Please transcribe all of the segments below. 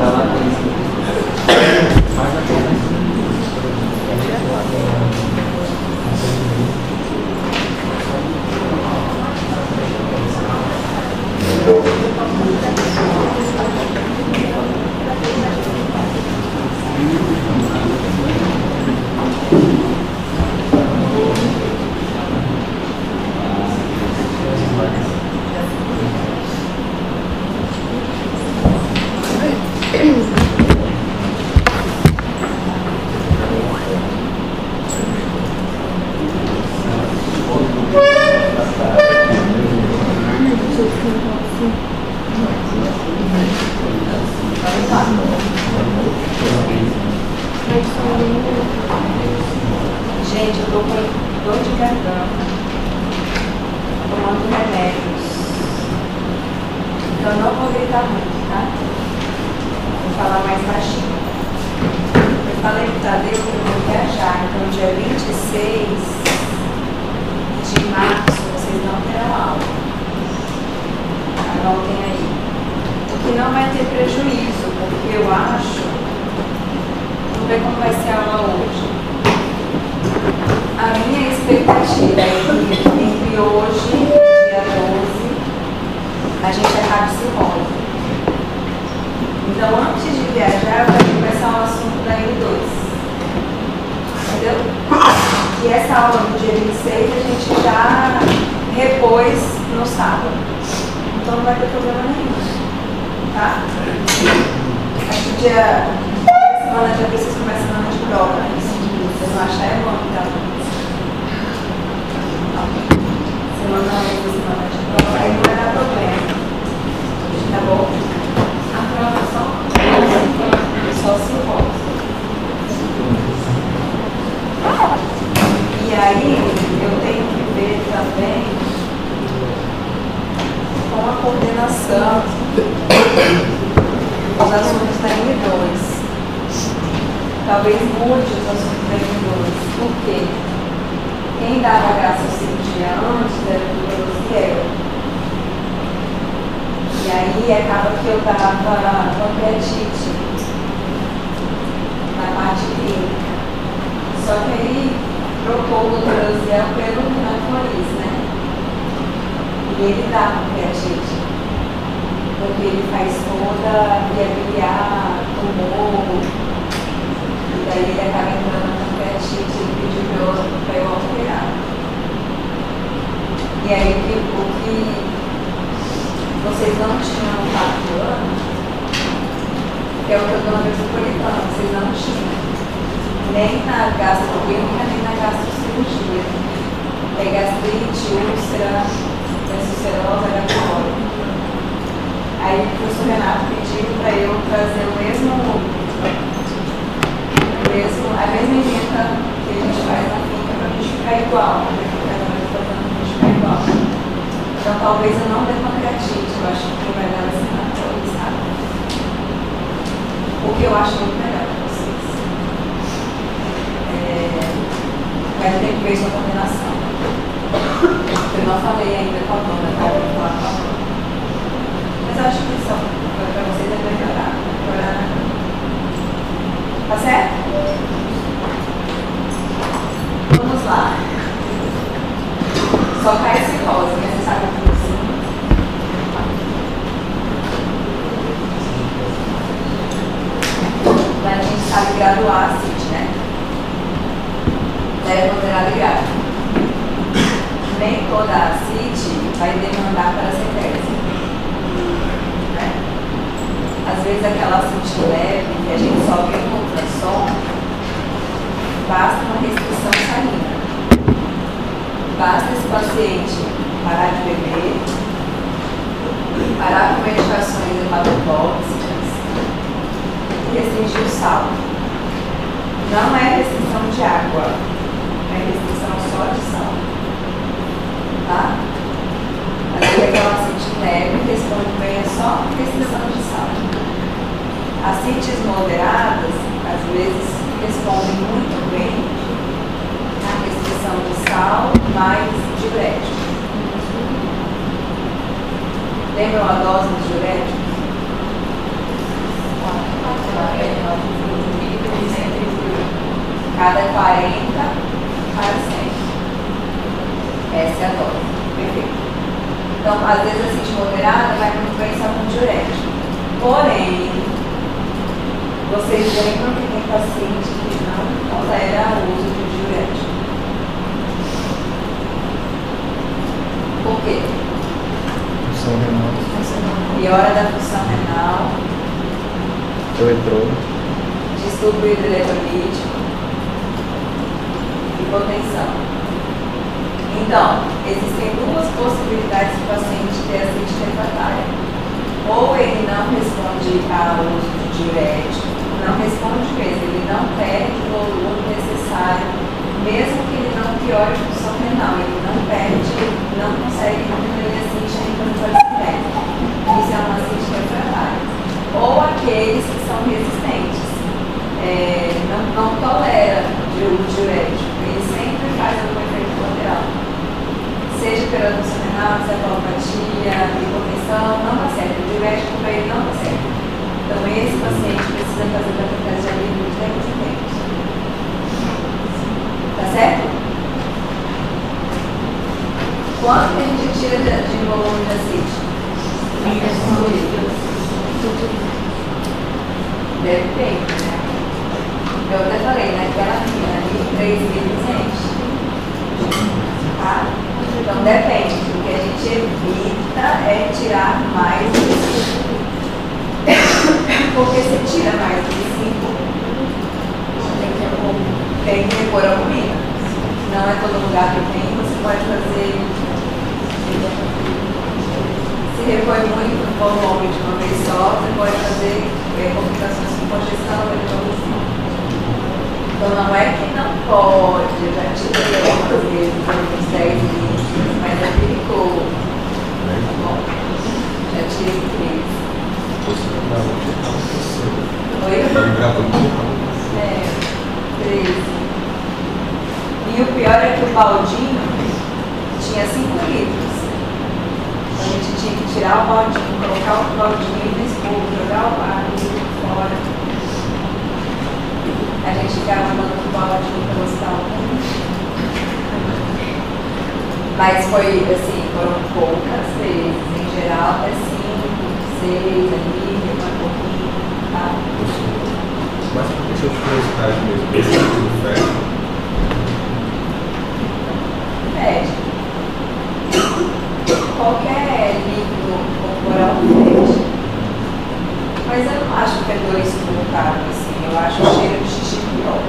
sala. Gente, eu tô com dor de garganta, tomando remédios, então eu não vou gritar muito, tá? Vou falar mais baixinho. Eu falei pro Tadeu que eu vou viajar, então dia 26 de março vocês não terão aula. Anotem aí. O que não vai ter prejuízo, porque eu acho. Vamos ver como vai ser a aula hoje. A minha expectativa é que entre hoje e dia 12 a gente acabe cirrose. Então, antes de viajar, vai começar o assunto da N2. Entendeu? E essa aula do dia 26 a gente já repôs no sábado. Então não vai ter problema nenhum. Tá? Acho que semana de abril vocês começam a semana de prova, né? Vocês não acham bom, então? Semana de prova, aí não vai dar problema. Tá bom? A prova só se rola. E aí, eu tenho que ver também com a coordenação dos assuntos da N2. Talvez mude os assuntos da N2. Por quê? Quem dava gastrocirurgia antes era o eu. E aí acaba que eu dava pancreatite na parte clínica. Só que aí trocou o doutor Osiel pelo Flores, né? E ele dá pancreatite. Porque ele faz toda via biliar, tumor. E daí ele acaba entrando na pancreatite, ele pediu para eu alterar. E aí o que vocês não tinham no 4 anos, que é o que eu estou na metropolitana, vocês não tinham. Nem na gastroclínica, nem na gastrocirurgia. É gastrite, úlcera, ulcerosa, gastrose. Aí o professor Renato pediu para eu trazer a mesma emenda que a gente faz na clínica para a gente ficar igual. Então talvez eu não dê pancreatite, eu acho que quem vai dar vai ser na Flores, sabe? O que eu acho muito melhor para vocês. Vai ter que ver sua coordenação. Eu não falei ainda com a dona, tá? Eu vou falar com a dona. Mas eu acho que só para vocês é melhorar. Tá certo? Vamos lá. Só cai cirrose, né? Você sabe o que é isso? A gente sabe graduar a CIT, né? É considerada grave. Nem toda a CIT vai demandar para ser tese. Né? Às vezes aquela CIT leve, que a gente só vê no ultrassom, basta uma restrição salina. Basta esse paciente parar de beber, parar com medicações hepatotóxicas e restringir o sal. Não é restrição de água, é restrição só de sal. Tá? Às vezes aquela CIT leve responde bem é só restrição de sal. Ascites moderadas, às vezes, respondem muito bem à restrição de sal mais diurético. Lembram a dose dos diuréticos? Cada 40 para 100. Essa é a dose. Perfeito. Então, às vezes, a ascite moderada vai muito bem só com diurético. Porém, vocês lembram que tem paciente que não tolera o uso de diurético. Por quê? Função renal. Piora da função renal. Eletrodo. Distúrbio hidroeletrolítico. Hipotensão. Então, existem duas possibilidades do paciente ter ascite refratária. Ou ele não responde ao uso de diurético, não responde mesmo, ele não perde o volume necessário, mesmo que ele não piore a função renal, ele não perde, não consegue diminuir a ascite ainda no paciente. Isso é uma ascite refratária. Ou aqueles que são resistentes, não tolera o diurético, ele sempre faz algum efeito colateral. Seja pela função renal, encefalopatia, hipotensão, não dá certo. O diurético para ele não dá certo. Então, esse paciente precisa fazer tratamento de alívio de tempos em tempos. Tá certo? Quanto que a gente tira de volume de ascite? Depende, né? Eu até falei, naquela linha ali, 3.200. Tá? Então depende, o que a gente evita é tirar mais de 5. Porque se tira mais de 5, tem que repor a albumina. Não é todo lugar que tem, você pode fazer. Se repõe muito volume de uma vez só, você pode fazer complicações com congestão e introdução. Então não é que não pode, eu já tirei algumas vezes, uns 10 litros, mas é perigoso. Tá bom? Já tirei 3. Oi? 13. E o pior é que o baldinho tinha 5 litros. A gente tinha que tirar o baldinho, colocar o baldinho no escuro, jogar o ar fora. A gente ficava mandando o baldinho pelo hospital. Mas foi assim, foram poucas vezes. Em geral, é 5, 6 ali, uma pouquinho, tá? Mas por que eu curiosidade mesmo? Esse tipo de festa? Pede. Qualquer líquido corporal pede. Mas eu não acho que é 2 colocado assim. Eu acho o cheiro de xixi pior.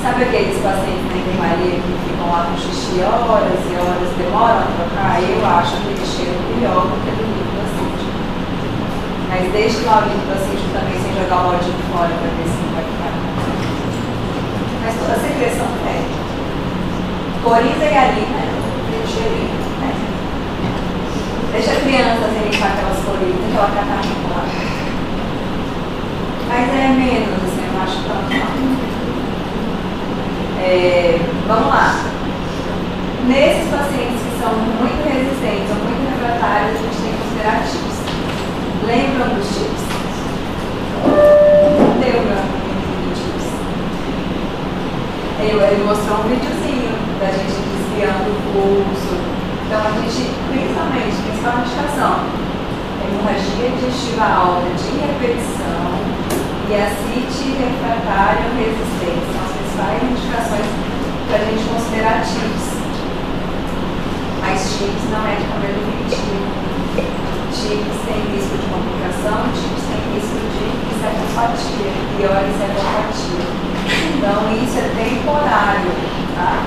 Sabe aqueles pacientes na enfermaria que ficam lá com xixi horas e horas, demoram a trocar? Eu acho aquele cheiro pior do que o do líquido acídico. Mas deixe lá o líquido acídico também sem jogar o baldinho fora para ver se não vai ficar. Mas toda secreção pede. Coriza e alina tem um cheirinho, né? Deixa a criança sem limpar aquelas corizas, deixa ela catar lá. Mas é menos, assim, eu não acho tanto não. Vamos lá. Nesses pacientes que são muito resistentes ou muito refratários, a gente tem que considerar chips. Lembram dos chips? Deu meu amigo de chips. Ele mostrou um videozinho da gente desviando o pulso. Então a gente, principal indicação, hemorragia digestiva alta de repetição e ascite refratário resistente. São as principais indicações para a gente considerar chips. Mas chips não é de cabelo definitivo. Chips tem risco de complicação, chips tem risco de encefalopatia, pior encefalopatia. Então isso é temporário, tá?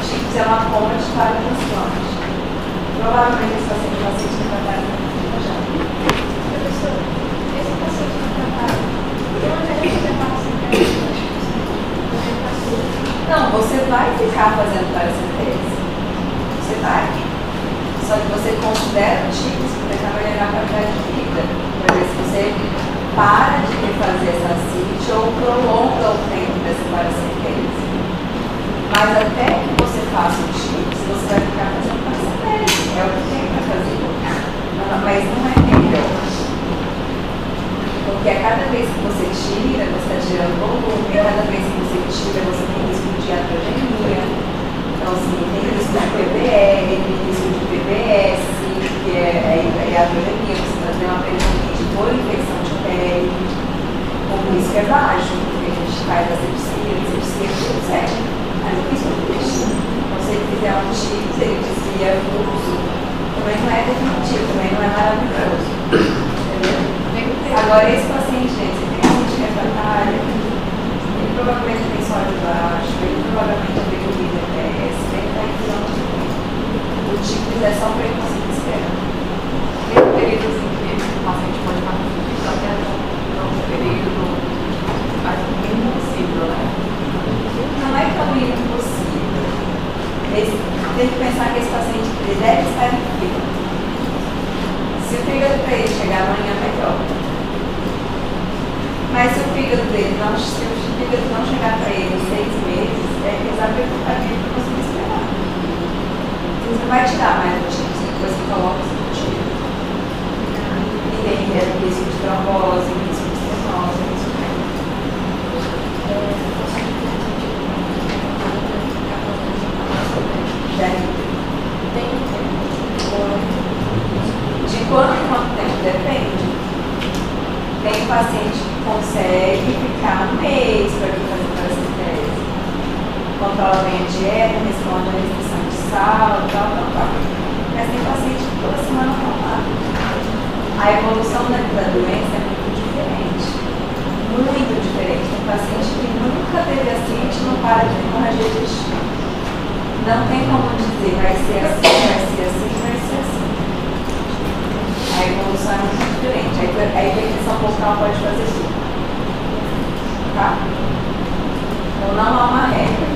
Chips é uma ponte para o transplante. Provavelmente esse paciente vai ser refratário na vida já. Professor, esse paciente refratário, tem uma maneira de levar assim para Não, você vai ficar fazendo paracenteses. Você vai. Só que você considera o chips para tentar melhorar a qualidade de vida, para ver se você cada vez que você tira, você está tirando volume, cada vez que você tira, você tem risco de atrogenia. Então, assim, tem risco de PBL, tem risco de PBS, que é a atrogenia, você está tendo uma peritonite por infecção de pele. O risco é baixo, porque a gente faz asepsia tudo certo. Mas o risco é baixo. Então, se ele fizer um tiro, se ele desvia fluxo, também não é definitivo, também não é maravilhoso. Entendeu? Agora, esse paciente, gente, se tem paciente refratário, ele provavelmente tem sódio baixo, ele provavelmente tem o IDPS, ele está entrando o tipo é só para ele conseguir esperar. Nesse período assim que o paciente pode estar só que um período mais mínimo possível, né? Não é tão impossível. Tem que pensar que esse paciente deve estar em fila. Se o fígado para ele chegar amanhã, melhor. Mas se o fígado não chegar para ele em 6 meses, é rezar para ele para conseguir esperar. Você não vai tirar mais o tipo, depois que coloca o tipo. Ninguém quer risco de trombose, risco de estenose, risco de quanto tempo depende. Tem paciente que consegue ficar um mês para fazer paracetese. Controla bem a dieta, responde a restrição de sal, tal. Mas tem paciente que toda semana não dá. A evolução da doença é muito diferente. Muito diferente. Tem paciente que nunca teve acidente e não para de hemorragia digestiva. Não tem como dizer vai ser assim, vai ser assim, vai ser assim. A evolução é muito diferente. A hipertensão portal pode fazer tudo. Tá? Então não há uma regra.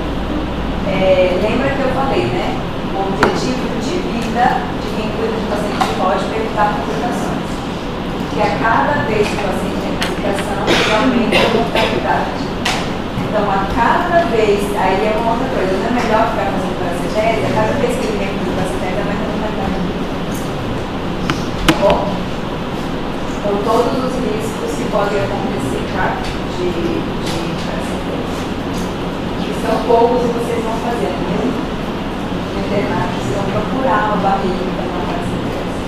Lembra que eu falei, né? O objetivo de vida de quem cuida de paciente pode evitar complicações. Que a cada vez que o paciente tem complicação, ele aumenta a mortalidade. Então, a cada vez, aí é uma outra coisa, não é melhor ficar fazendo paracetese? A cada vez que ele vem com paracetese, aumenta a mortalidade. Tá bom? Com todos os riscos que podem acontecer, tá? De paracetese. Que são poucos e vocês vão fazendo, mesmo no internato, vocês vão procurar uma barriga para uma paracetese.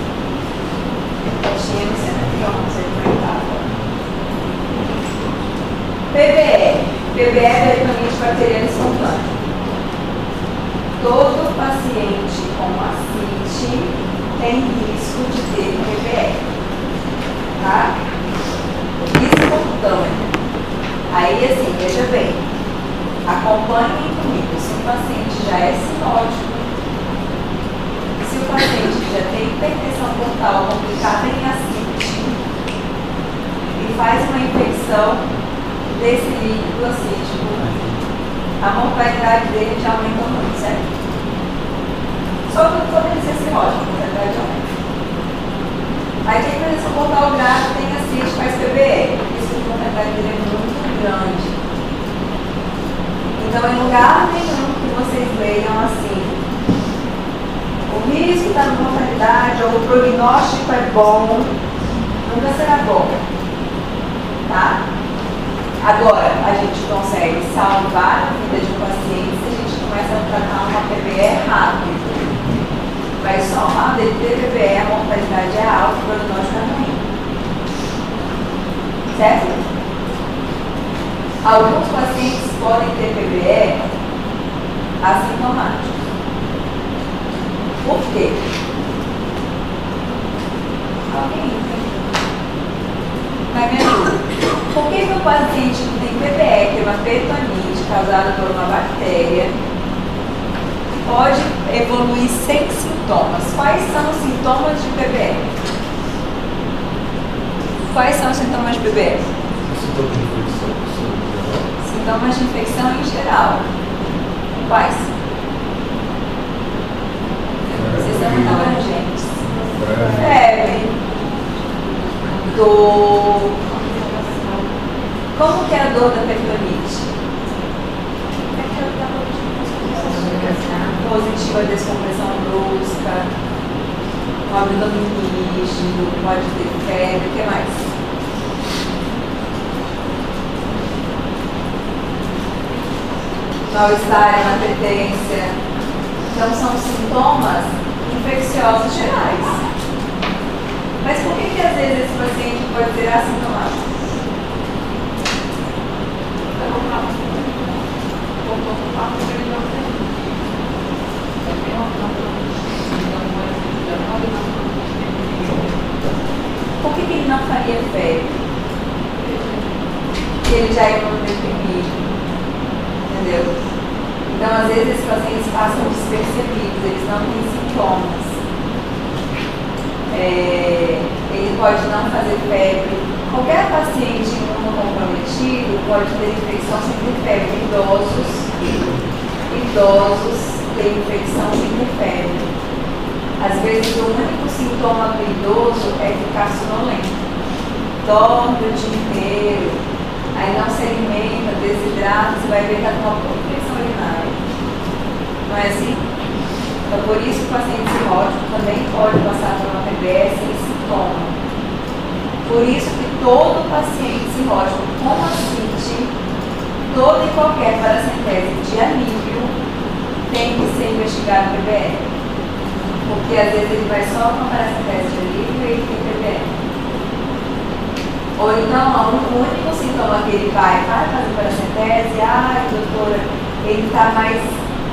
Tinha no centro, não sei como é que tá agora. PBL. PBL é peritonite bacteriana espontânea. Todo paciente com ascite tem risco de ter PBL. Tá? Espontânea. Aí, assim, veja bem. Acompanhem comigo. Se o paciente já é sinótico, se o paciente já tem hipertensão portal complicada em ascite e faz uma infecção desse líquido acítico, a mortalidade dele já aumentou muito, certo? Só que todo ele ser cirrótico, a mortalidade aumenta. Aí tem hipertensão portal grave, tem ascite, faz PBL, isso a mortalidade dele é muito grande. Então, em lugar nenhum que vocês leiam assim, o risco da mortalidade ou o prognóstico é bom, nunca será bom, tá? Agora, a gente consegue salvar a vida de um paciente se a gente começa a tratar uma PBE rápido. Mas só o fato dele ter PBE, a mortalidade é alta, o prognóstico é ruim. Certo? Alguns pacientes podem ter PBE assintomáticos. Por quê? Alguém entende? Mas me ajuda. Por que o paciente que tem PBE, que é uma peritonite causada por uma bactéria, pode evoluir sem sintomas? Quais são os sintomas de PBE? Quais são os sintomas de PBE? Sintomas de infecção em geral. Quais? Vocês são muito abrangentes. Febre, dor. Como que é a dor da peritonite? Positiva, descompressão brusca, um abdômen rígido, pode ter febre, o que mais? mal-estar, inapetência. Então são sintomas infecciosos gerais. Mas por que às vezes esse paciente pode ser assintomático? Por que ele não faria febre? Porque ele já é imunodeprimido. Entendeu? Então, às vezes, esses pacientes passam despercebidos, eles não têm sintomas. Ele pode não fazer febre. Qualquer paciente imunocomprometido pode ter infecção sem ter febre. Idosos têm infecção sem ter febre. Às vezes, o único sintoma do idoso é ficar sonolento. Dorme o dia inteiro, aí não se alimenta, desidrata, você vai ver que está com uma infecção urinária. Não é assim? Então, por isso que o paciente cirrótico também pode passar por uma PBS sem sintoma. Por isso que todo paciente cirrótico com ascite, toda e qualquer paracentese de alívio, tem que ser investigado PBL. Porque às vezes ele vai só com a paracentese de alívio e ele tem PBL. Ou então, o único sintoma que ele vai fazer paracentese, doutora, ele está mais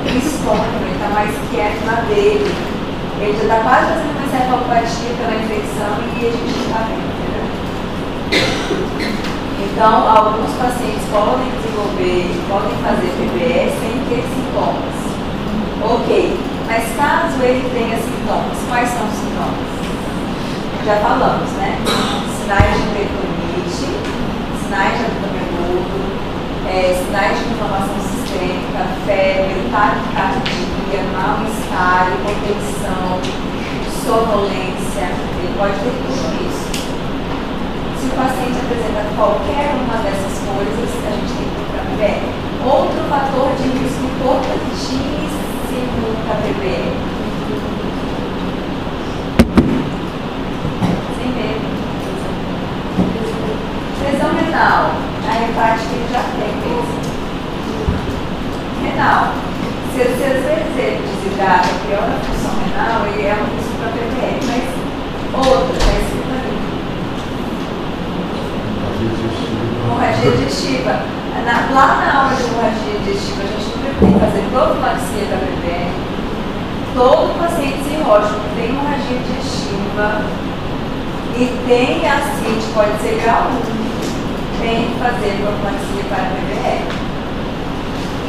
estômago, ele está mais quieto na dele. Ele já está quase fazendo uma encefalopatia pela infecção e a gente não está vendo, entendeu? Então, alguns pacientes podem fazer PBS sem ter sintomas. Ok, mas caso ele tenha sintomas, quais são os sintomas? Já falamos, né? Sinais de peritonite, sinais de abdômen agudo, sinais de inflamação sistêmica, febre, taquicardia, mal-estar, hipotensão, sonolência. Ele pode ter tudo isso. Se o paciente apresenta qualquer uma dessas coisas, a gente tem que procurar PBL. Outro fator de risco importantíssimo para PBL. Sem medo. Lesão renal. A hepática ele já tem mesmo. Renal. Se às vezes ele desidrata, piora a função renal, ele é um risco para PBL. Mas outra, está escrito ali. Hemorragia digestiva. Lá na aula de hemorragia digestiva, a gente não tem que fazer profilaxia da PBL. Todo paciente cirrótico que tem hemorragia digestiva e tem ascite, pode ser grau 1, tem que fazer profilaxia para a PBL.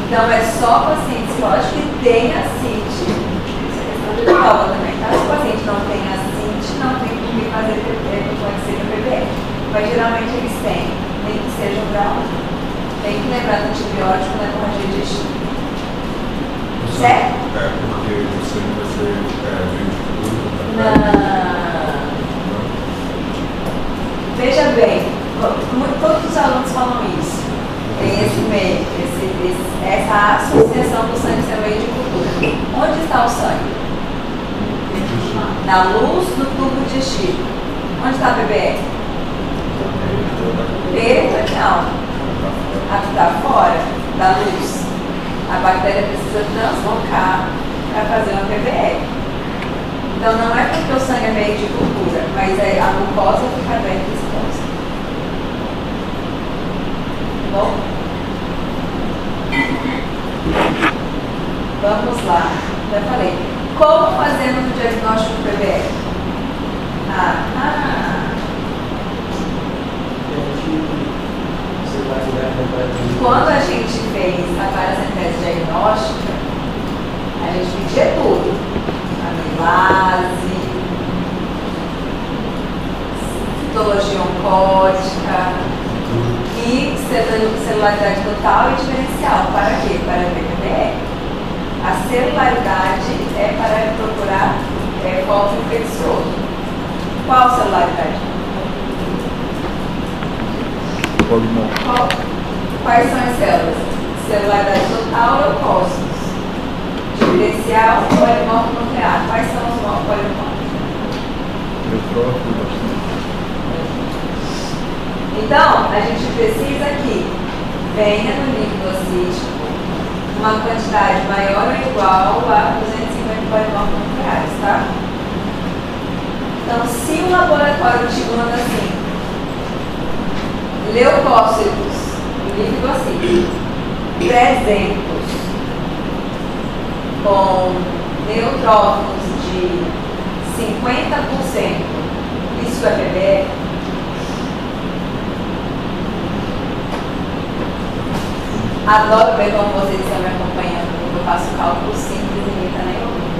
Então é só paciente cirrótico que tem ascite. Isso é questão de prova também, tá? Se o paciente não tem ascite, não tem que fazer profilaxia para a PBL. Mas geralmente eles têm, nem que seja um grau 1. Tem que lembrar do antibiótico na hemorragia digestiva. Certo? Porque o sangue vai ser Não. Veja bem, todos os alunos falam isso. Tem esse meio, essa associação do sangue ser meio de cultura. Onde está o sangue? Na luz do tubo digestivo. Onde está a PBL? Peritoneal. Está fora da luz. A bactéria precisa translocar para fazer uma PBL. Então não é porque o sangue é meio de cultura, mas a mucosa fica bem exposta. Bom? Vamos lá. Já falei. Como fazemos o diagnóstico do PBL? Quando a gente fez a paracentese diagnóstica, a gente media tudo. Amilase, citologia oncótica e celularidade total e diferencial. Para quê? Para ver PBL. A celularidade é para procurar foco infeccioso. Qual celularidade? Quais são as células? Celularidade total ou leucócitos? Diferencial ou polimorfo nuclear? Quais são os polimorfos? Então, a gente precisa que venha no líquido acístico uma quantidade maior ou igual a 250 polimorfos nucleares, tá? Então, se o laboratório te manda assim, leucócitos, líquido assim, 300, com neutrófilos de 50%, isso é bebê? Adoro ver como vocês estão me acompanhando, porque eu faço cálculo simples e ninguém está nem ouvindo.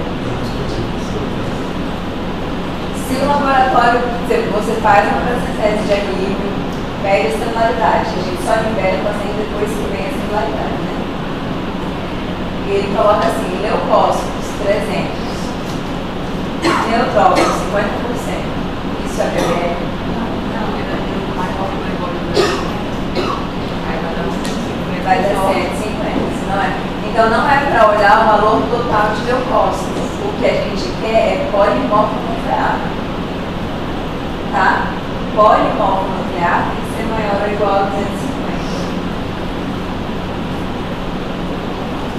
Se o laboratório, você faz uma tese de equilíbrio, pega a singularidade, a gente só libera o paciente depois que vem a singularidade, né? E ele coloca assim, leucócitos, 300, neutrófilos, 50%. Isso é bebê? Não, ele vai colocar o embora. Vai dar 150, não é? Então não é para olhar o valor total de leucócitos. O que a gente quer é polimorfo nuclear. Tá? Polimorfo nuclear tem que ser maior ou igual a 250.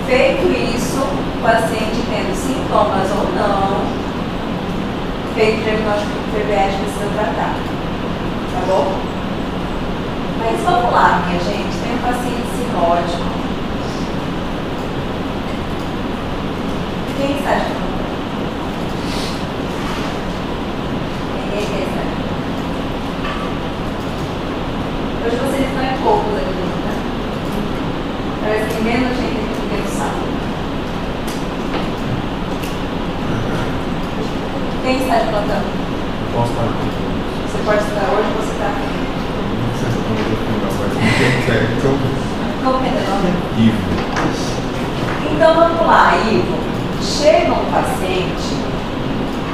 Feito isso, o paciente tendo sintomas ou não, feito diagnóstico do TBS, precisa tratar. Tá bom? Mas vamos lá, minha gente. Tem um paciente cirrótico. Quem está de novo? Ninguém quer estar. Hoje vocês estão em poucos aqui, né? Parece que tem menos gente aqui do que no sábado. Quem está de plantão? Posso estar aqui? Você pode estar hoje ou você está aqui? Como é o nome? Ivo. Então vamos lá, Ivo. Chega um paciente,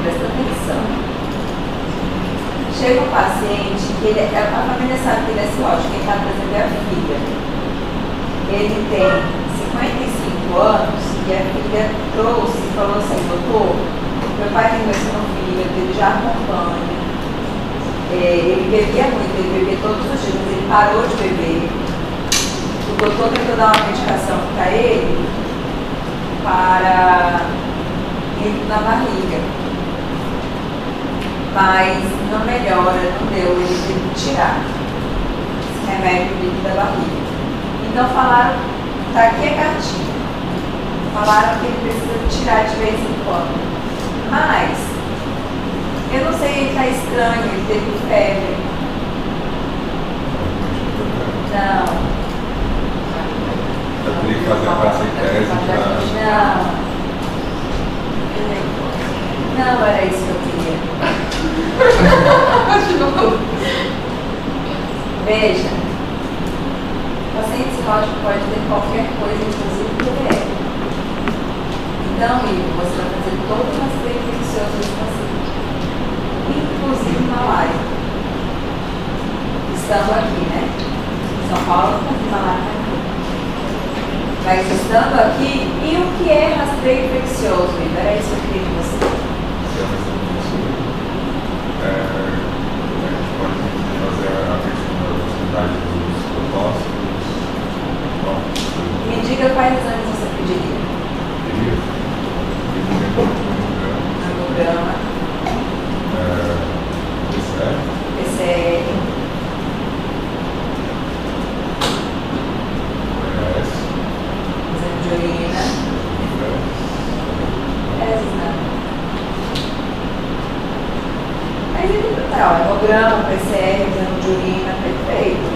presta atenção. Chega um paciente que a família sabe que ele é cirrótico, quem está trazendo é a filha. Ele tem 55 anos e a filha trouxe e falou assim, doutor, meu pai tem doença no fígado, ele já acompanha. Ele bebia muito, ele bebia todos os dias, mas ele parou de beber. O doutor tentou dar uma medicação para ele para líquido na barriga. Mas não melhora, não deu, ele teve que tirar esse remédio líquido da barriga. Então falaram, tá aqui a cartinha. Falaram que ele precisa tirar de vez em quando. Mas eu não sei, ele está estranho, ele teve febre. Não. Eu teria que fazer a paracetese para... Não. Não era isso que eu queria. Veja, o paciente cirrótico pode ter qualquer coisa, inclusive TBE. Então, Ivo, você vai fazer todo o rastreio infeccioso desse paciente. Inclusive malária. Estando aqui, né? Em São Paulo, mas malária aqui. Mas estando aqui, e o que é rastreio infeccioso, Ivo? Era isso que eu queria de você. A gente pode fazer a questão da velocidade dos propósitos. Me diga quais exames você pediria. Mamograma. PCR. Exame de urina. Mas ele tá, hemograma, PCR, exame de urina, perfeito.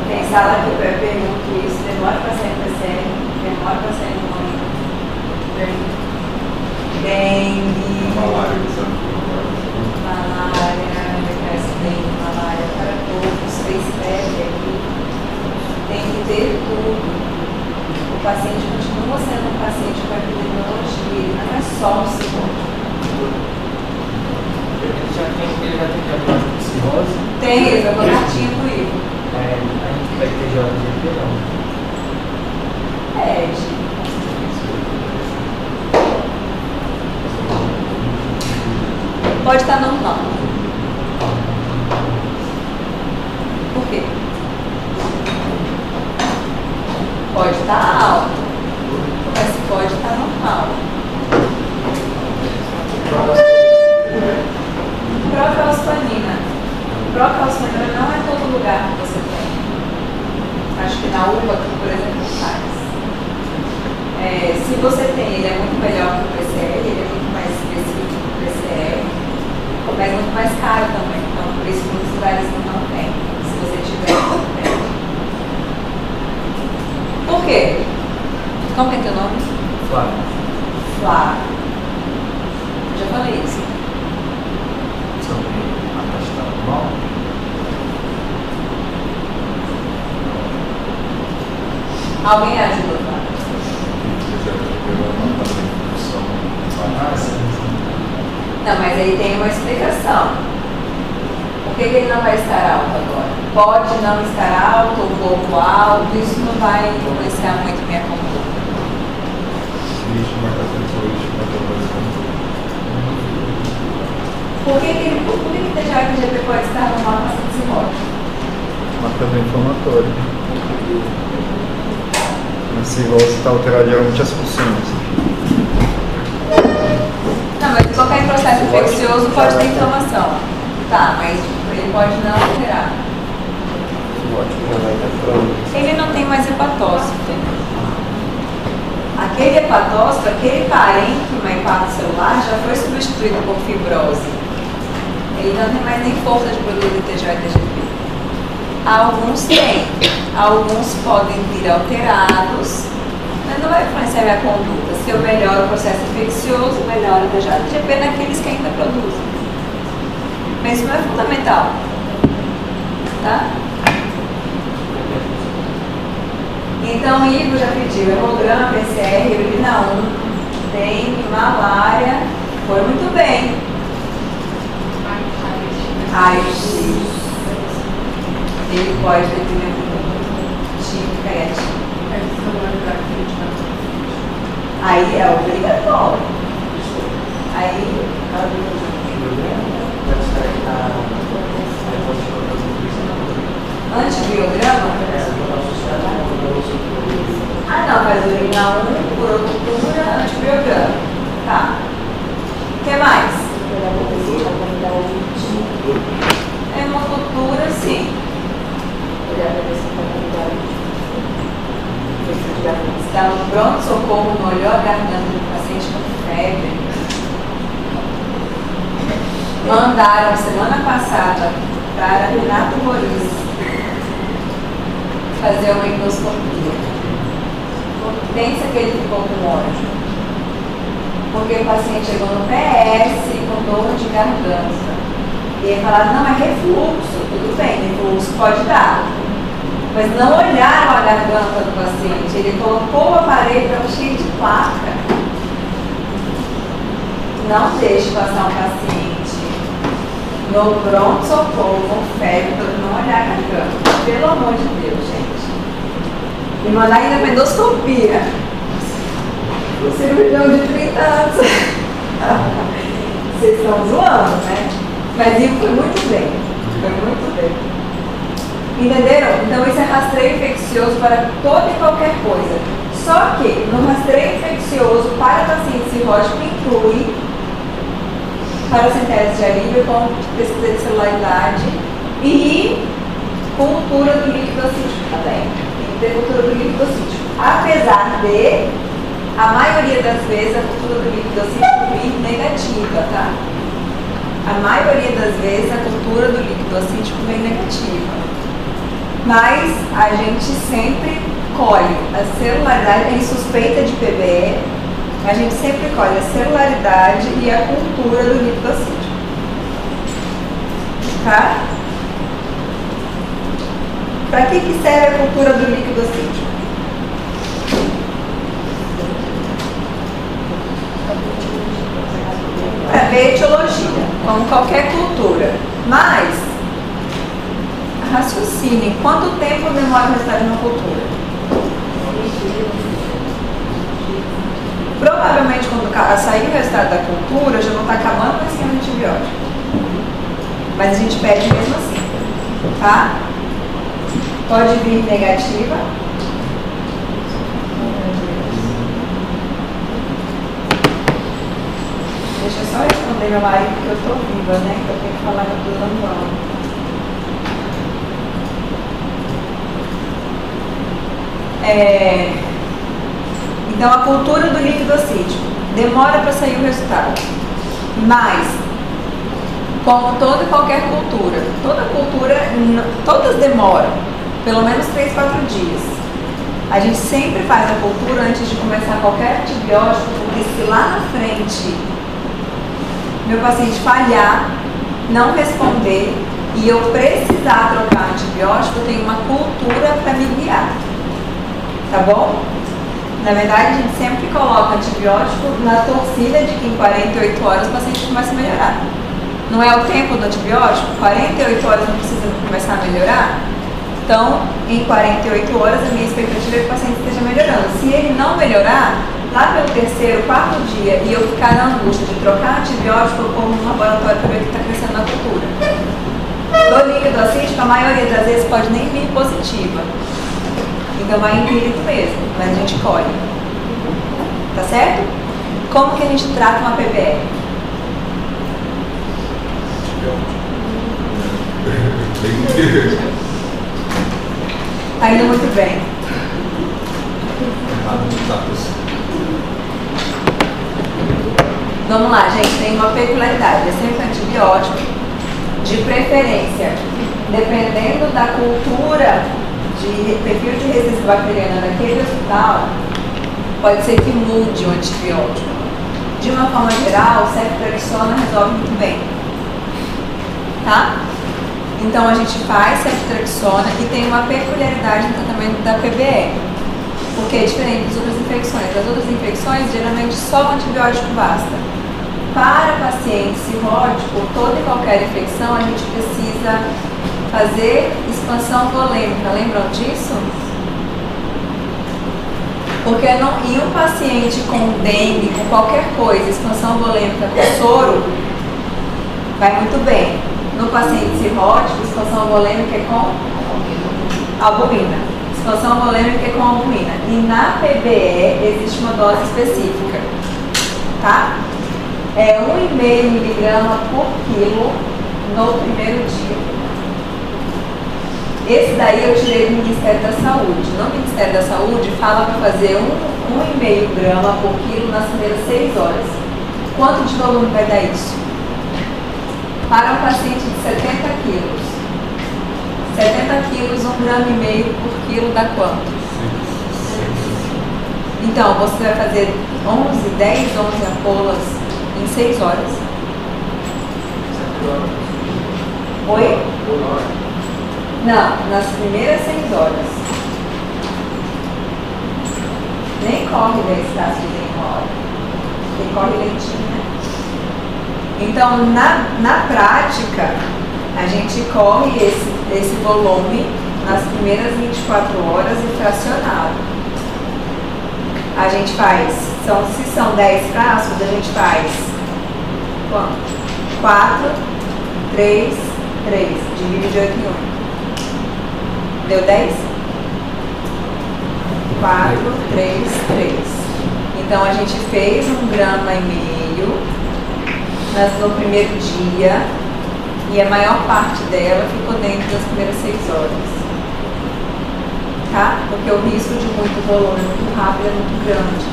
Tem sala que eu pergunto isso, demora para sair PCR, demora para sair hemograma. Dengue. Malária, malária para todos, fez febre aqui. Tem que ter tudo. O paciente continua sendo um paciente com epidemiologia, ele não é só um cirrótico. Ele vai ter diagnóstico de cirrose? Tem, ele vai botar tinta pro Ivo. A gente vai ter geologia não. Pede. Pode estar normal. Por quê? Pode estar alto. falciforme não é todo lugar que você tem. Acho que na uva, por exemplo, faz. Se você tem, ele é muito melhor que o PCR, ele é muito mais específico que o PCR, mas é muito mais caro também. Então, por isso, muitos lugares não tem. Se você tiver, não tem. Por quê? Como é teu nome? Flávio. Flávio. Eu já falei isso. Sobre a taxa normal. Alguém ajuda, Flávio? Ah, sim. Não, mas aí tem uma explicação. Por que ele não vai estar alto agora? Pode não estar alto, um pouco alto, isso não vai influenciar muito minha conduta. Por que o TGA-GP pode estar normal com a cirrose? Marcador inflamatório. A cirrose está alterada geralmente as funções. Não, mas qualquer processo infeccioso pode ter inflamação. Tá, mas ele pode não alterar. Ele não tem mais hepatócito. Aquele hepatócito, aquele parênquima hepatocelular já foi substituído por fibrose. Ele não tem mais nem força de produzir TGA e TGP. Alguns têm, alguns podem vir alterados, mas não vai influenciar a minha conduta. Se eu melhoro o processo infeccioso, melhoro o TGA e TGP naqueles que ainda produzem. Mas isso não é fundamental. Tá? Então, o Ivo já pediu hemograma, PCR, urina 1, dengue, malária, foi muito bem. Raio-X. Ele pode ter tipo creatina. Aí é obrigatório. Aí, antibiograma? Ah, não, faz urina 1, urocultura, antibiograma. Tá. O que mais? Hemocultura, sim. Se está no pronto-socorro, molhou a garganta do paciente com febre. Mandaram semana passada para Renato Moriz fazer uma endoscopia. Pensa que ele ficou com ódio. Porque o paciente chegou no PS com dor de garganta. E ele falava, não, é refluxo. Tudo bem, refluxo pode dar. Mas não olharam a garganta do paciente. Ele colocou o aparelho cheio de placa. Não deixe passar um paciente no pronto-socorro com febre para não olhar a garganta. Pelo amor de Deus, gente. E mandar ainda para endoscopia. O cirurgião de 30 anos. Vocês estão zoando, né? Mas isso foi muito bem. Foi muito bem. Entenderam? Então isso é rastreio infeccioso para toda e qualquer coisa. Só que no rastreio infeccioso para paciente cirrótico inclui parassintese de alívio com pesquisa de celularidade e cultura do líquido acítico também. Tem que ter cultura do líquido acítico. Apesar de, a maioria das vezes, a cultura do líquido acítico vir negativa, tá? A maioria das vezes, a cultura do líquido acítico vem negativa. Mas a gente sempre colhe a celularidade, em suspeita de PBE, a gente sempre colhe a celularidade e a cultura do líquido acítico. Tá? Para que serve a cultura do líquido acítico? Para ver etiologia, como qualquer cultura. Mas, raciocine, quanto tempo demora o resultado de uma cultura? Provavelmente, quando sair o resultado da cultura, já não está acabando com o esquema de antibiótico. Mas a gente pede mesmo assim, tá? Pode vir negativa. Deixa eu só responder meu marido, porque eu estou viva, né? Que eu tenho que falar que eu estou dando aula. Então, a cultura do líquido acítico demora para sair o resultado. Mas, como toda e qualquer cultura, todas demoram pelo menos 3, 4 dias. A gente sempre faz a cultura antes de começar qualquer antibiótico, porque se lá na frente meu paciente falhar, não responder e eu precisar trocar antibiótico, eu tenho uma cultura para me guiar. Tá bom? Na verdade, a gente sempre coloca antibiótico na torcida de que em 48 horas o paciente começa a melhorar. Não é o tempo do antibiótico? 48 horas não precisa começar a melhorar? Então, em 48 horas, a minha expectativa é que o paciente esteja melhorando. Se ele não melhorar, lá pelo 3º, 4º dia, e eu ficar na angústia de trocar antibiótico, eu como no laboratório para ver o que está crescendo na cultura. Do líquido acítico, a maioria das vezes pode nem vir positiva. Então, vai empírico mesmo, mas a gente colhe. Tá certo? Como que a gente trata uma PBE? Tá indo muito bem. Vamos lá, gente, tem uma peculiaridade. É sempre antibiótico, de preferência, dependendo da cultura de perfil de resistência bacteriana daquele hospital, pode ser que mude o antibiótico. De uma forma geral, o ceftriaxona resolve muito bem. Tá? Então a gente faz ceftriaxona e tem uma peculiaridade no tratamento da PBE, porque é diferente das outras infecções. As outras infecções, geralmente só o antibiótico basta. Para paciente cirrótico, toda e qualquer infecção, a gente precisa fazer expansão volêmica. Lembram disso? Porque em um paciente com dengue, com qualquer coisa, expansão volêmica com soro, vai muito bem. No paciente cirrótico, expansão volêmica é com albumina. Expansão volêmica é com albumina. E na PBE existe uma dose específica. Tá? É 1,5 miligrama por quilo no primeiro dia. Esse daí eu tirei do Ministério da Saúde. No Ministério da Saúde fala para fazer 1,5 grama por quilo nas primeiras 6 horas. Quanto de volume vai dar isso? Para um paciente de 70 quilos. 70 quilos, 1,5 grama por quilo dá quanto? Então, você vai fazer 10, 11 ampolas em 6 horas. Oi? Não, nas primeiras 6 horas. Nem corre 10 taças de hora. Porque corre lentinho, né? Então, na prática, a gente corre esse volume nas primeiras 24 horas e fracionado. A gente faz, se são 10 frascos, a gente faz quanto? 4, 3, 3, divide de 8 em 8. Deu 10? 4, 3, 3. Então, a gente fez 1,5 grama no primeiro dia e a maior parte dela ficou dentro das primeiras 6 horas. Tá? Porque o risco de muito volume, muito rápido, é muito grande.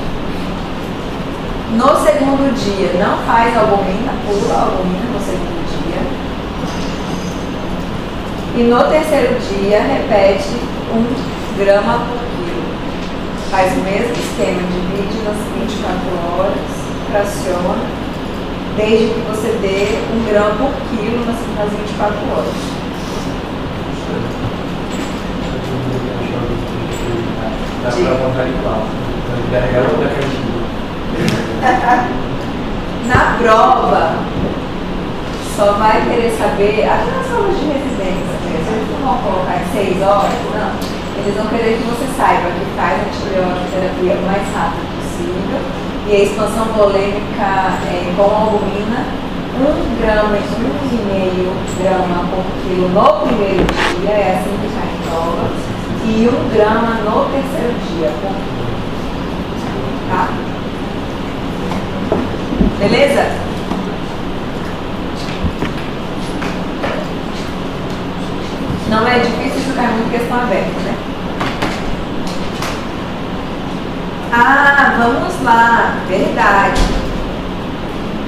No segundo dia, não faz albumina, pula a albumina no segundo dia. E no terceiro dia, repete 1 grama por quilo. Faz o mesmo esquema, divide nas 24 horas, fraciona, desde que você dê 1 grama por quilo nas 24 horas. Dá pra montar igual. Carregar outra cantina. Na prova, só vai querer saber, até nas aulas de residência, eles não vão colocar em 6 horas, não. Eles vão querer que você saiba que faz a antibiótico terapia o mais rápido possível e a expansão volêmica com albumina, 1 grama e 1,5 grama por quilo no primeiro dia, é assim que cai em prova, e 1 grama no terceiro dia por quilo. Tá? Beleza? Não é difícil ficar muito questão aberta, né? Ah, vamos lá, verdade.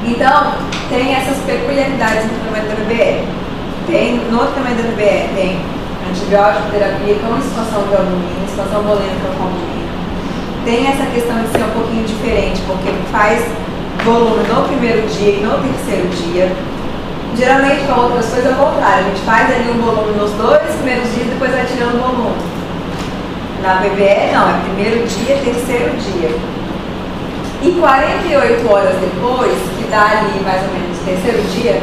Então, tem essas peculiaridades no tratamento da BBE. No tratamento da BBE tem antibiótico, terapia com expansão de albumina, expansão volêmica com albumina. Tem essa questão de ser um pouquinho diferente, porque faz volume no primeiro dia e no terceiro dia. Geralmente com outras coisas é o contrário, a gente faz ali um volume nos 2 primeiros dias e depois vai tirando o volume. Na BBE não, é primeiro dia, terceiro dia. E 48 horas depois, que dá ali mais ou menos o terceiro dia,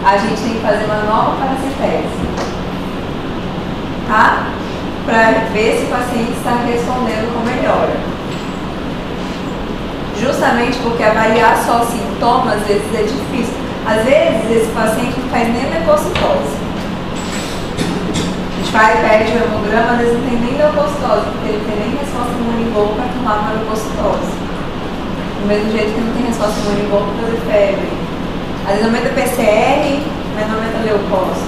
a gente tem que fazer uma nova paracetese, tá? Para ver se o paciente está respondendo com melhora. Justamente porque avaliar só sintomas às vezes é difícil. Às vezes esse paciente não faz nem leucocitose. A gente pede o hemograma, às vezes não tem nem leucocitose, porque ele tem nem resposta imune boa para tomar uma leucocitose. Do mesmo jeito que não tem resposta imune boa para fazer febre. Às vezes aumenta PCR, mas não aumenta leucose.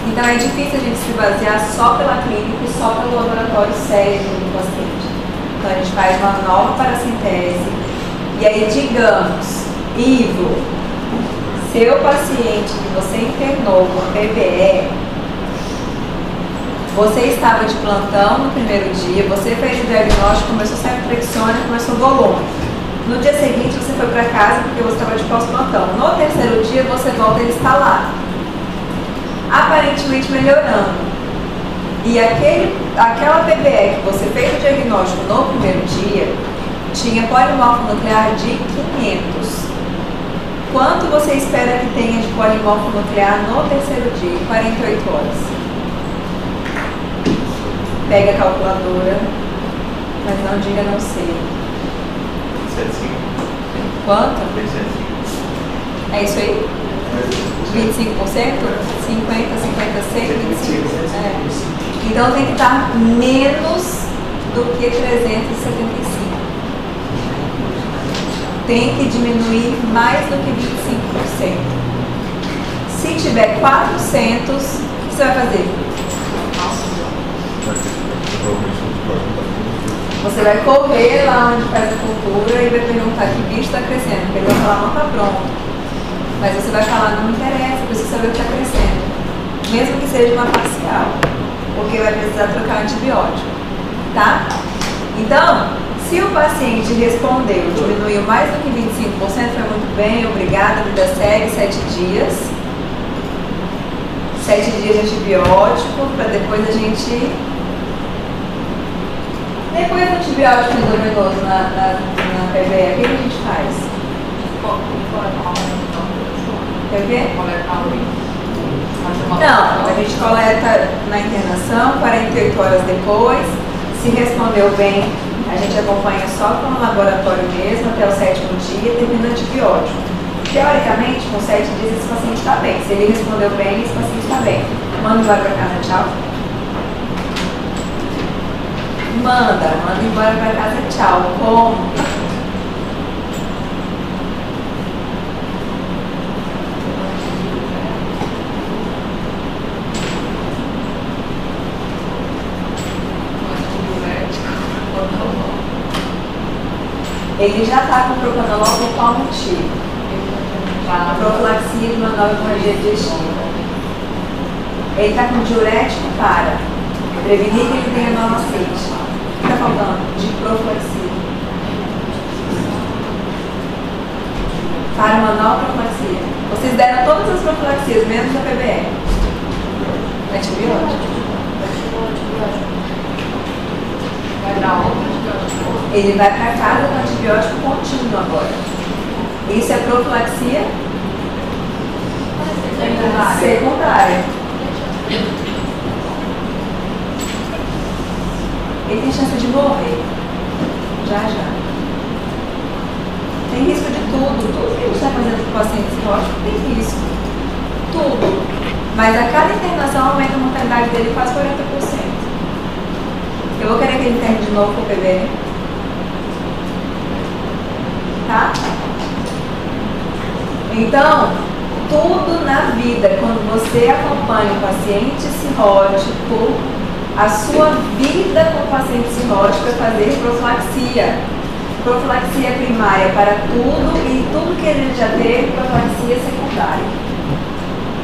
Então é difícil a gente se basear só pela clínica e só pelo laboratório sério do paciente. Então a gente faz uma nova paracentese. E aí, digamos, Ivo, seu paciente que você internou com PBE, você estava de plantão no primeiro dia, você fez o diagnóstico, começou a sair Trexona, começou o volume. No dia seguinte você foi para casa porque você estava de pós-plantão. No terceiro dia você volta e ele está lá, aparentemente melhorando. E aquela PBE que você fez o diagnóstico no primeiro dia tinha polimorfo nuclear de 500. Quanto você espera que tenha de polimorfo nuclear no terceiro dia, em 48 horas? Pega a calculadora, mas não diga não sei. 75. Quanto? 75. É isso aí? 25%? 50, 56, 25%. É. Então tem que estar menos do que 375. Tem que diminuir mais do que 25%. Se tiver 400, o que você vai fazer? Você vai correr lá onde faz a cultura e vai perguntar que bicho está crescendo, porque ele vai falar não está pronto. Mas você vai falar, não interessa, preciso saber o que está crescendo. Mesmo que seja uma parcial, porque vai precisar trocar antibiótico. Tá? Então, se o paciente respondeu, diminuiu mais do que 25%, foi muito bem, obrigada, vida segue, 7 dias. 7 dias de antibiótico, para depois a gente... Depois do antibiótico endovenoso na PBE, o que a gente faz? Quer ver? Não, a gente coleta na internação, 48 horas depois. Se respondeu bem, a gente acompanha só com o laboratório mesmo, até o 7º dia, termina o antibiótico. Teoricamente, com 7 dias, esse paciente está bem. Se ele respondeu bem, esse paciente está bem. Manda embora para casa, tchau. Manda embora para casa, tchau. Como? Ele já está com propanolol por qual motivo? Profilaxia de uma nova hemorragia digestiva. Ele está com diurético para prevenir que ele tenha malacite. O que está faltando? De profilaxia. Para uma nova profilaxia. Vocês deram todas as profilaxias, menos a PBE. Antibiótico. Vai dar outro antibiótico. Ele vai para casa com antibiótico contínuo agora. Isso é profilaxia secundária. Ele tem chance de morrer. Já. Tem risco de tudo. Tudo que a gente está fazendo com o paciente cirrótico tem risco. Tudo. Mas a cada internação aumenta a mortalidade dele quase 40%. Eu vou querer que ele interne de novo com o PBE. Tá? Então, tudo na vida, quando você acompanha o paciente cirrótico, A sua vida com o paciente cirrótico é fazer profilaxia. Profilaxia primária para tudo e tudo que ele já teve, profilaxia secundária.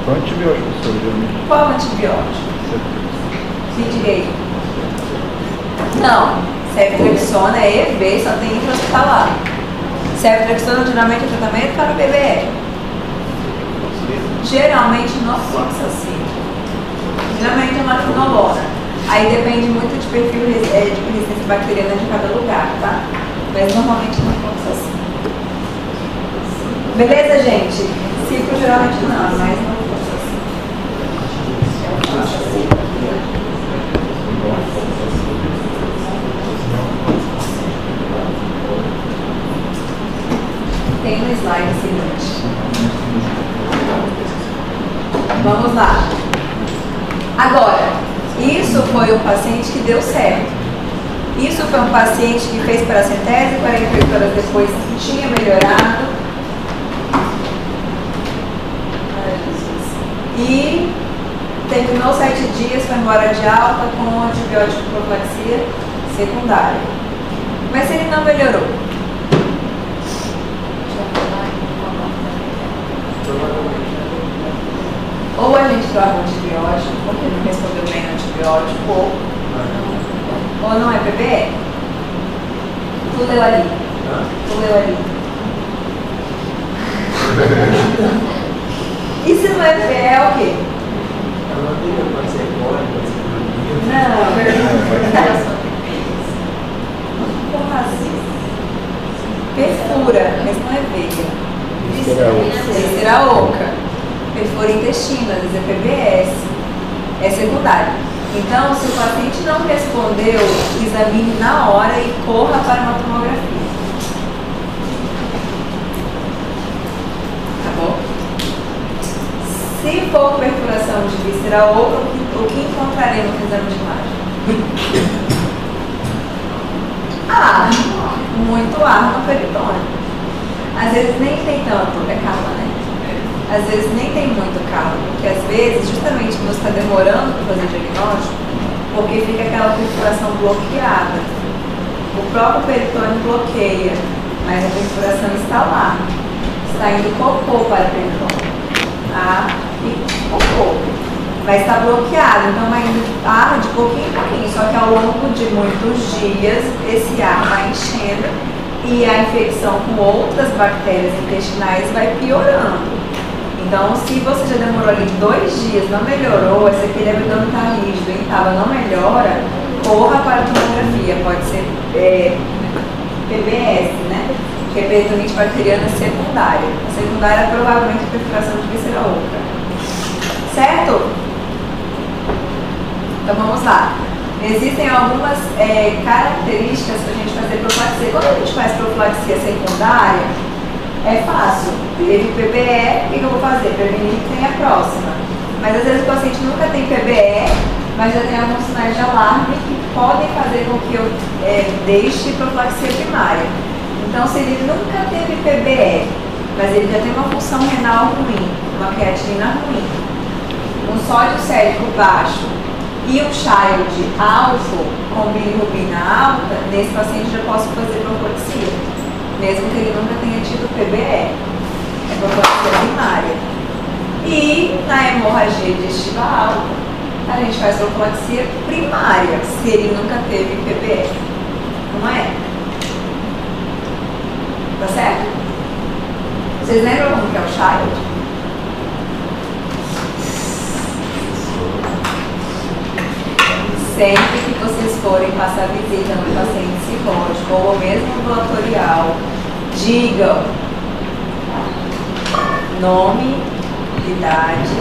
Qual antibiótico, professor, geralmente? Qual antibiótico? Me diga aí. Não. Ceftriaxona é EV, só tem intra-hospitalar. Ceftriaxona geralmente é tratamento para o PBE. Geralmente norfloxacin. Geralmente é uma quinolona. Aí depende muito de perfil de resistência bacteriana de cada lugar, tá? Mas normalmente norfloxacin. Beleza, gente? Ciclo geralmente não, mas norfloxacin. Tem um slide seguinte. Vamos lá. Agora, isso foi um paciente que deu certo. Isso foi um paciente que fez paracentese, 48 horas depois tinha melhorado. E terminou 7 dias, foi embora de alta com antibiótico profilaxia secundária. Mas ele não melhorou. Ou a gente dá um antibiótico, porque não respondeu bem no antibiótico, ou não é PBE. Tu leu ali. Tu leu ali. E se não é PBE, é o quê? Não. Como assim? Perfura, mas não é veia. Víscera oca. Perfura intestino, às vezes é PBS. É secundário. Então, se o paciente não respondeu, examine na hora e corra para uma tomografia. Tá bom? Se for perfuração de víscera oca, o que encontraremos no exame de imagem? Ar. Muito ar no peritônio. Às vezes nem tem tanto, é calma, né? Às vezes nem tem muito calma, porque às vezes, justamente, você está demorando para fazer diagnóstico, porque fica aquela perfuração bloqueada. O próprio peritônio bloqueia, mas a perfuração está lá. Está indo cocô para o peritônio. Ar e cocô. Mas está bloqueado, então vai indo ar de pouquinho em pouquinho. Só que ao longo de muitos dias, esse ar vai enchendo e a infecção com outras bactérias intestinais vai piorando. Então, se você já demorou ali 2 dias, não melhorou, esse aquele abdômen está rígido, estava, não melhora, corra para a tomografia. Pode ser PBS, né? Que é peritonite bacteriana secundária. A secundária é provavelmente perfuração de víscera oca. Certo? Então, vamos lá. Existem algumas características para a gente fazer profilaxia. Quando a gente faz profilaxia secundária, é fácil. Teve PBE, o que eu vou fazer? Prevenir que tenha a próxima. Mas às vezes o paciente nunca tem PBE, mas já tem alguns sinais de alarme que podem fazer com que eu deixe profilaxia primária. Então, se ele nunca teve PBE, mas ele já tem uma função renal ruim, uma creatinina ruim, um sódio sérico baixo e um child alto com bilirrubina alta, nesse paciente já posso fazer profilaxia, mesmo que ele nunca tenha tido PBE. É profilaxia primária. E na hemorragia digestiva alta, a gente faz profilaxia primária, se ele nunca teve PBE. Não é? Tá certo? Vocês lembram como que é o child? Sempre que vocês forem passar visita no paciente cirrótico ou mesmo ambulatorial, digam nome, idade,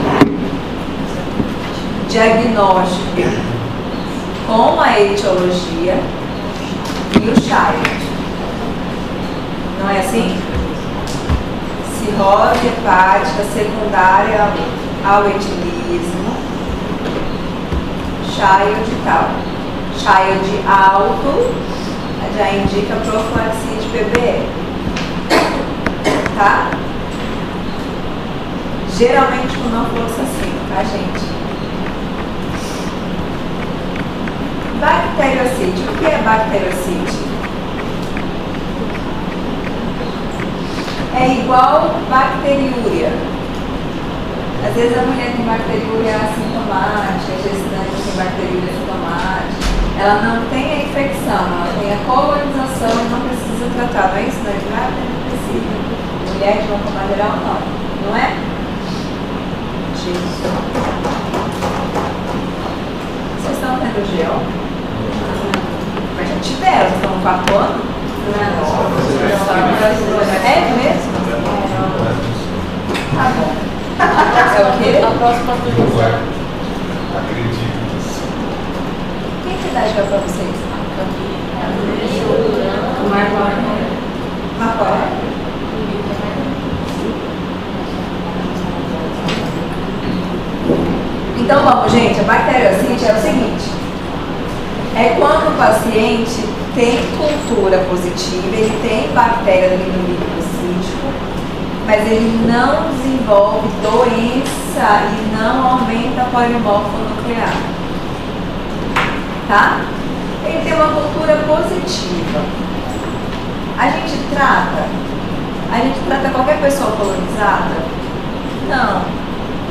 diagnóstico com a etiologia e o child. Não é assim? Cirrose hepática secundária ao etilismo. Child tal. Child alto já indica profilaxia de PBE. Tá? Geralmente com norfloxacino, tá, gente? bacteriocite? É igual bacteriúria. Às vezes a mulher tem bacteriúria assintomática, a gestante tem bacteriúria assintomática. Ela não tem a infecção, ela tem a colonização e não precisa tratar. Não é isso? Não é grave, não precisa. Mulher de uma forma geral, não. Não é? Isso. Vocês estão tendo gel? Mas já tiveram, vocês estão no 4º ano? Não. É mesmo? Tá bom. É o quê? A próxima turma. Acredito. Quem que idade dá pra vocês? O Marco Marco Aurélio? Então vamos, gente, a bacteriocite é o seguinte. É quando o paciente tem cultura positiva, ele tem bactéria no líquido cítico, mas ele não desenvolve doença e não aumenta a polimorfo nuclear. Tá? Ele tem uma cultura positiva. A gente trata qualquer pessoa colonizada? Não,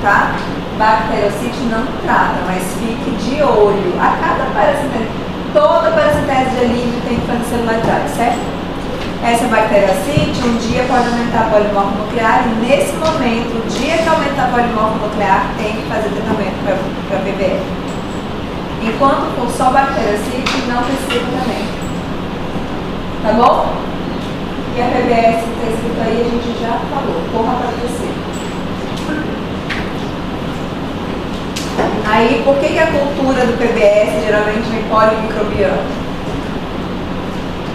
tá? Bacteriocite não trata, mas fique de olho. A cada parasitese, toda parasitese de alívio tem que fazer celularidade, certo? Essa bacteriocite um dia pode aumentar a polimorfo nuclear e nesse momento, o dia que aumentar a polimorfo nuclear, tem que fazer tratamento para PBL. Enquanto for só bacteriocite, não precisa de tratamento. Tá bom? E a PBS que está escrito aí, a gente já falou. Corra para crescer. Aí, por que a cultura do PBS geralmente vem polimicrobiana?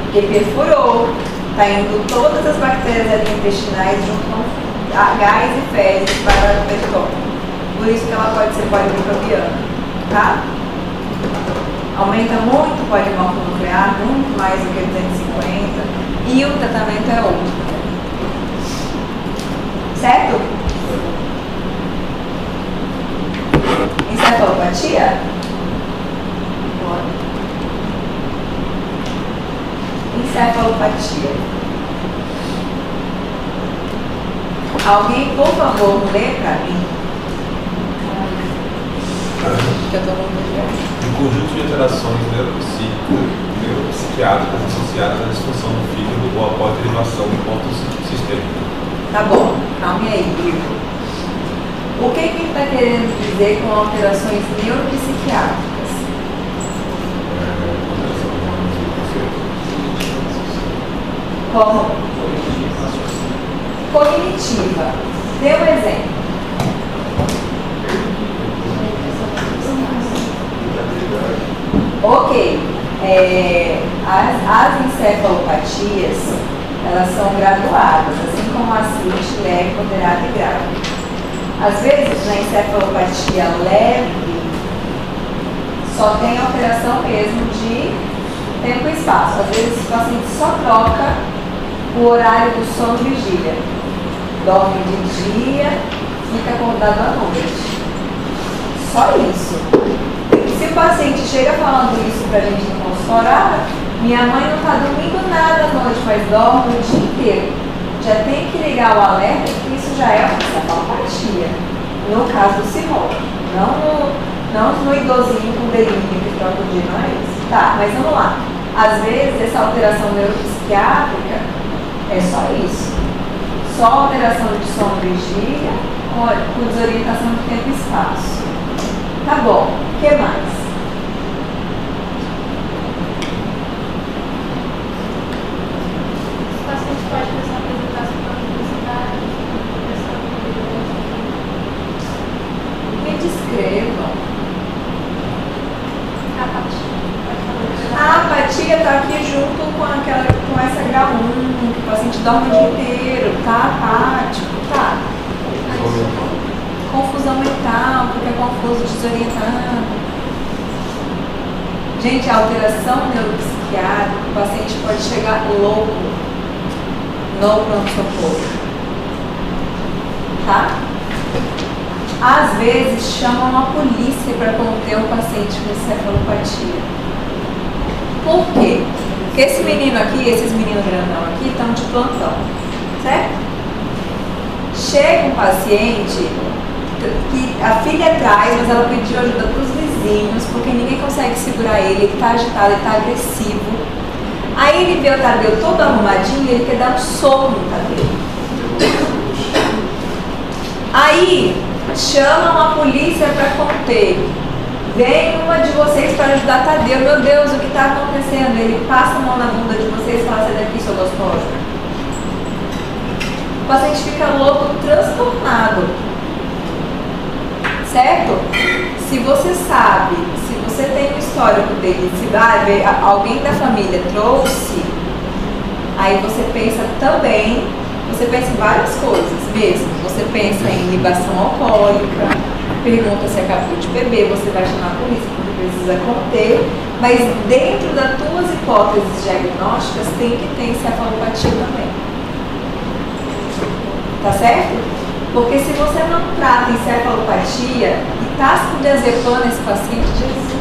Porque perfurou, está indo todas as bactérias ali intestinais junto com gás e fezes para o peritônio. Por isso que ela pode ser polimicrobiana, tá? Aumenta muito o polimorfo nuclear, muito mais do que 250, e o tratamento é outro. Certo? Encefalopatia? Encefalopatia. Alguém, por favor, lê para mim? Que eu tô muito Um conjunto de alterações neuropsiquiátricas associadas à disfunção do fígado ou após derivação de pontos sistêmicos. Tá bom, calme aí, Igor. O que ele está querendo dizer com alterações neuropsiquiátricas? Como? Cognitiva. Dê um exemplo. Ok. As encefalopatias, elas são graduadas, assim como a CIT, leve, moderada e grave. Às vezes, na encefalopatia leve, só tem alteração mesmo de tempo e espaço. Às vezes, o paciente só troca o horário do sono e vigília. Dorme de dia, fica acordado à noite. Só isso. Se o paciente chega falando isso pra gente no consultório, minha mãe não está dormindo nada à noite, mas dorme o dia inteiro. Já tem que ligar o alerta que isso já é uma encefalopatia. No caso do cirrose. Não no idosinho com delírio que troca o dia, não é isso. Tá, mas vamos lá. Às vezes essa alteração neuropsiquiátrica é só isso. Só alteração de sono e vigília com desorientação de tempo e espaço. Tá bom, o que mais? Os pacientes podem começar a apresentar sintomas de ansiedade, depressão, Me descrevam. apatia. A apatia está aqui junto com essa H1, que o paciente dorme o dia inteiro, tá apático, tá? Confusão mental, fica confuso, desorientado. Gente, a alteração neuropsiquiátrica, o paciente pode chegar louco no pronto-socorro. Tá? Às vezes chamam a polícia para conter o paciente com encefalopatia. Por quê? Porque esse menino aqui, esses meninos grandão aqui, estão de plantão, certo? Chega um paciente que a filha traz, mas ela pediu ajuda para os vizinhos, porque ninguém consegue segurar ele, ele está agitado, ele está agressivo. Aí ele vê o Tadeu todo arrumadinho e ele quer dar um soco no Tadeu. Aí chamam a polícia para conter. Vem uma de vocês para ajudar Tadeu. Meu Deus, o que está acontecendo? Ele passa a mão na bunda de vocês e fala: sai daqui, seu gostoso. O paciente fica louco, transtornado. Certo? Se você sabe, se você tem um histórico dele, se alguém da família trouxe, aí você pensa também, você pensa em várias coisas mesmo. Você pensa em libação alcoólica, pergunta se acabou de beber, você vai chamar a polícia porque precisa conter, mas dentro das tuas hipóteses diagnósticas tem que ter encefalopatia também. Tá certo? Porque se você não trata encefalopatia e está com diazepam nesse paciente, Jesus,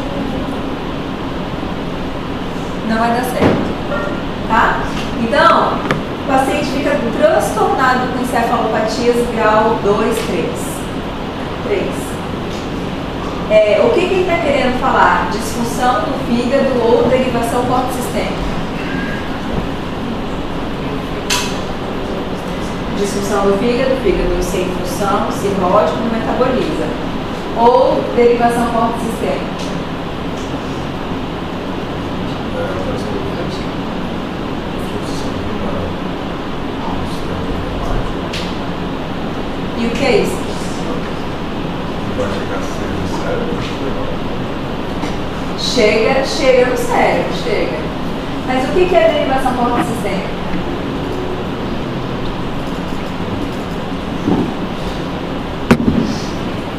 não vai dar certo. Tá? Então, o paciente fica transtornado com encefalopatias grau 2, 3. O que ele está querendo falar? Disfunção do fígado ou derivação porto-sistêmica? Disfunção do fígado sem função, cirrótico, não metaboliza. Ou derivação porto-sistêmica? E o que é isso? Vai chegar cedo no cérebro. Chega no cérebro, chega. Mas o que é derivação porto-sistêmica?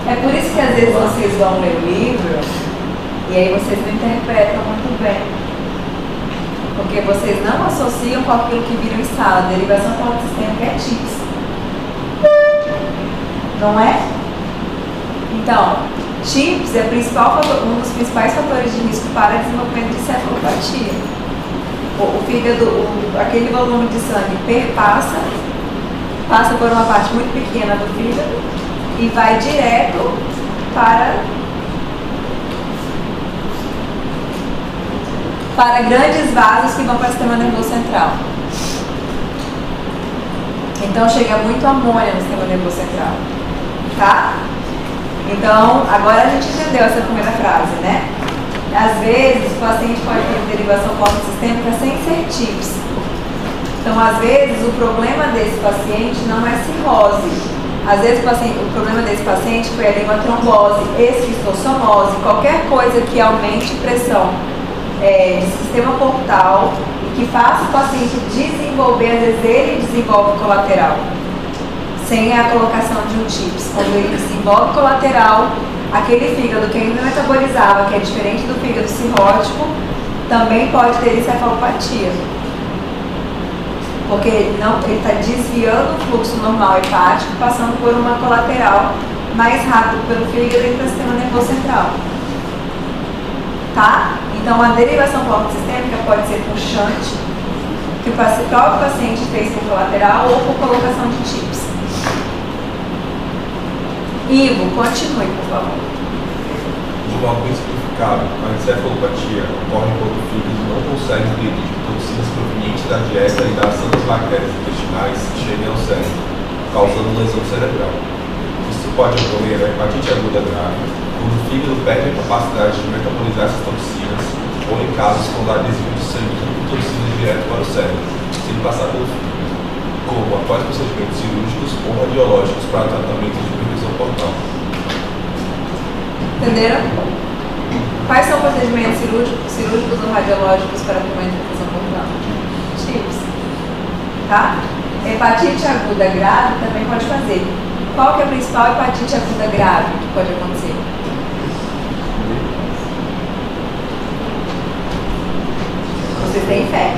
É por isso que às vezes vocês vão ler o livro e aí vocês não interpretam muito bem. Porque vocês não associam com aquilo que viram em sala. Derivação porto-sistêmica é TIPS. Não é? Então, TIPS é um dos principais fatores de risco para desenvolvimento de encefalopatia. O fígado, aquele volume de sangue passa por uma parte muito pequena do fígado e vai direto para grandes vasos que vão para o sistema nervoso central. Então chega muito amônia no sistema nervoso central. Tá? Então, agora a gente entendeu essa primeira frase, né? Às vezes o paciente pode ter derivação porto-sistêmica sem ser TIPS. Então, às vezes, o problema desse paciente não é cirrose. Às vezes o problema desse paciente foi ali uma trombose, esquistossomose, qualquer coisa que aumente pressão de sistema portal e que faça o paciente desenvolver, às vezes ele desenvolve colateral, sem a colocação de um TIPS. Quando ele desenvolve colateral, aquele fígado que ainda metabolizava, que é diferente do fígado cirrótico, também pode ter encefalopatia. Porque ele está desviando o fluxo normal hepático, passando por uma colateral mais rápido pelo fígado e para o sistema nervoso central. Tá? Então, a derivação porto-sistêmica pode ser por shunt, que o próprio paciente fez por colateral, ou por colocação de TIPS. Ivo, continue, por favor. De modo bem simplificado, a encefalopatia ocorre quando o fígado não consegue impedir que toxinas provenientes da dieta e da ação das bactérias intestinais cheguem ao cérebro, causando lesão cerebral. Isso pode ocorrer a hepatite aguda grave, quando o fígado perde a capacidade de metabolizar essas toxinas, ou em casos quando há desvio de sangue de toxinas direto para o cérebro, sem passar pelo fígado, como após procedimentos cirúrgicos ou radiológicos para tratamento de hipertensão portal. Entenderam? Quais são os procedimentos cirúrgicos ou radiológicos para tratamento de hipertensão portal? TIPS. Tá? Hepatite aguda grave também pode fazer. Qual que é a principal hepatite aguda grave que pode acontecer? Você tem fé?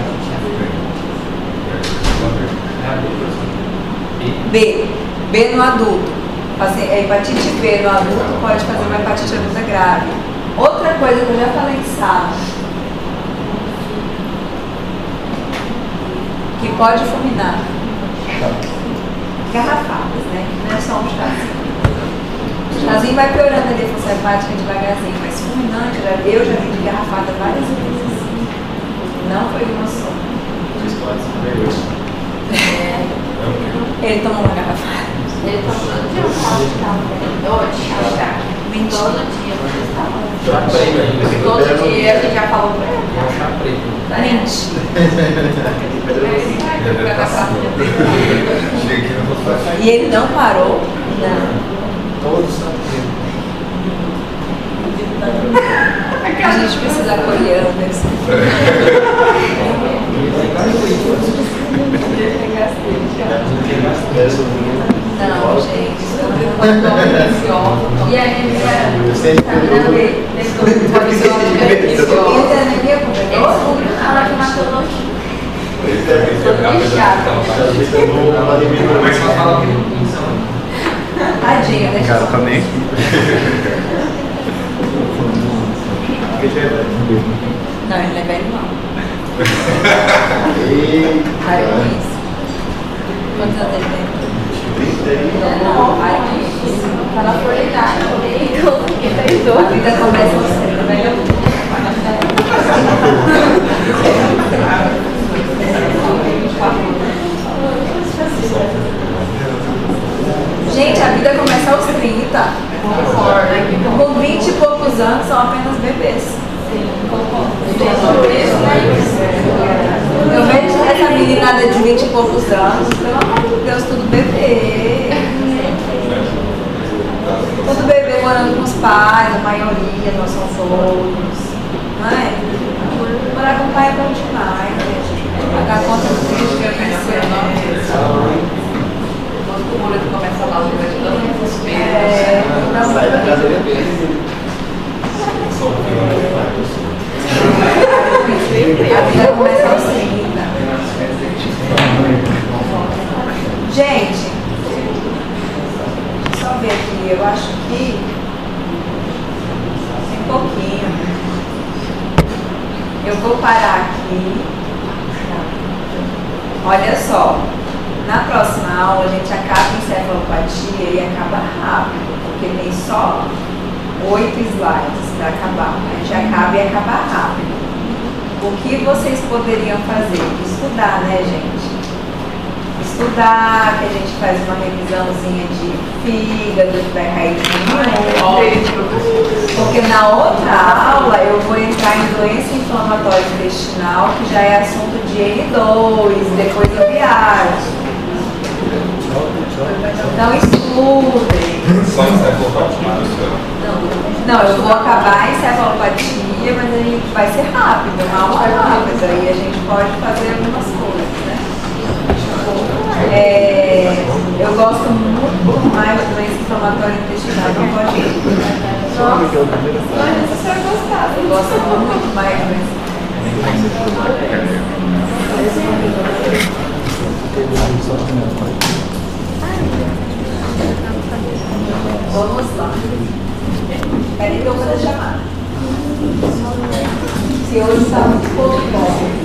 B no adulto. A hepatite B no adulto pode fazer uma hepatite aguda grave. Outra coisa que eu já falei em sala, que pode fulminar. Garrafadas, né? Não é só um chazinho. O chazinho vai piorando a defesa hepática devagarzinho, mas fulminante, eu já vi de garrafada várias vezes. Não foi uma só. Ele tomou uma garrafada. Ele tá todo dia Mentira. Todo dia a gente já falou pra ele. É um chá preto. Mentira. E ele não parou? Não. Todos são pretos. A gente precisa acolher o Anderson. Não, gente. E a anemia ela que matou Mas só fala que não. Tadinho, deixa Cara, tá nem aqui. Não, ele não é velho, não. Pare com isso. Quantos anos ele tem? Não, pare com isso. Tá na prioridade. A vida começa a ser velho. Gente, a vida começa aos 30. Com 20 e poucos anos são apenas bebês. Eu vejo essa meninada de 20 e poucos anos, pelo amor de Deus, tudo bebê. Tudo bebê morando com os pais, a maioria, nós somos todos. Não é? Morar com o pai é bom demais, gente. Pagar conta do filho que eu conheci. Quando o moleque começa lá, ele vai te dando uns pesos. Sai da casa dele. A vida começa aos 30. Gente, só ver aqui, eu acho que tem pouquinho. Eu vou parar aqui. Olha só, na próxima aula a gente acaba a encefalopatia e acaba rápido, porque tem só 8 slides para acabar. A gente acaba e acaba rápido. O que vocês poderiam fazer? Estudar, né, gente? Estudar, que a gente faz uma revisãozinha de fígado, que vai cair de porque na outra aula eu vou entrar em doença inflamatória intestinal, que já é assunto de N2, depois eu viajo. Então estudem. Só encefalopatia, Não, eu vou acabar a encefalopatia, mas aí vai ser rápido, uma aula rápida, aí a gente pode fazer algumas coisas, né? Eu gosto muito mais de doença inflamatória intestinal, não pode ir. Nossa, mas você vai gostar. Eu gosto muito mais de doença Vamos lá. Peraí que eu vou te chamar. Se hoje está muito bom.